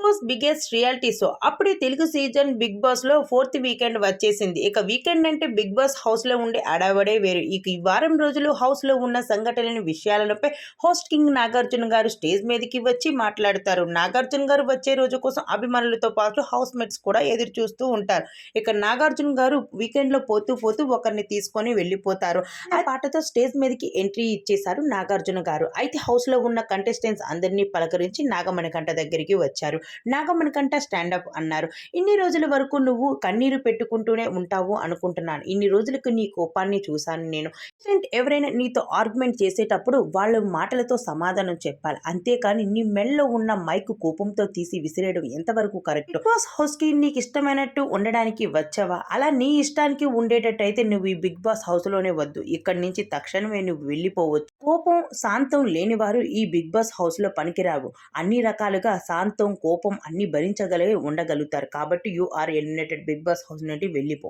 Boss biggest reality show అప్పుడే Telugu season big boss లో 4th weekend వచ్చేసింది. ఇక వీకెండ్ అంటే బిగ్ బాస్ హౌస్ లో ఉండే అడావడే వేరు. ఇక ఈ వారం రోజులు హౌస్ లో ఉన్న సంఘటనల విషయాలపై హోస్ట్ కింగ్ నాగార్జున గారు స్టేజ్ మీదకి వచ్చి మాట్లాడతారు. నాగార్జున గారు వచ్చే రోజు కోసం అభిమానులతో పాటు హౌస్ మేట్స్ కూడా ఎదురు చూస్తూ ఉంటారు. ఇక నాగార్జున గారు వీకెండ్ లో పోతూ పోతూ ఒకరిని తీసుకొని వెళ్ళిపోతారు. ఆ పాటతో స్టేజ్ మీదకి ఎంట్రీ ఇచ్చేశారు నాగార్జున గారు. అయితే హౌస్ లో ఉన్న కంటెస్టెంట్స్ అందరినీ పలకరించి నాగమణికంఠ దగ్గరికి వచ్చారు. నాగమణికంఠ స్టాండప్ అన్నారు. ఇన్ని రోజుల వరకు నువ్వు కన్నీరు పెట్టుకుంటూనే ఉంటావు అనుకుంటున్నాను. ఇన్ని రోజులకు నీ కోపాన్ని చూశాను నేను. ఎవరైనా నీతో ఆర్గ్యుమెంట్ చేసేటప్పుడు వాళ్ళ మాటలతో సమాధానం చెప్పాలి, అంతేకాని నీ మెడలో ఉన్న మైక్ కోపంతో తీసి విసిరేయడం ఎంతవరకు కరెక్ట్? బిగ్ బాస్ హౌస్ కి నీకు ఇష్టమైనట్టు ఉండడానికి వచ్చావా? అలా నీ ఇష్టానికి ఉండేటట్టయితే నువ్వు ఈ బిగ్ బాస్ హౌస్ లోనే వద్దు. ఇక్కడి నుంచి తక్షణమే నువ్వు వెళ్ళిపోవచ్చు. కోపం శాంతం లేనివారు ఈ బిగ్ బాస్ హౌస్ లో పనికిరావు. అన్ని రకాలుగా శాంతం కోపం అన్ని భరించగలిగి ఉండగలుగుతారు. కాబట్టి you are eliminated. Bigg Boss house నుండి వెళ్ళిపో.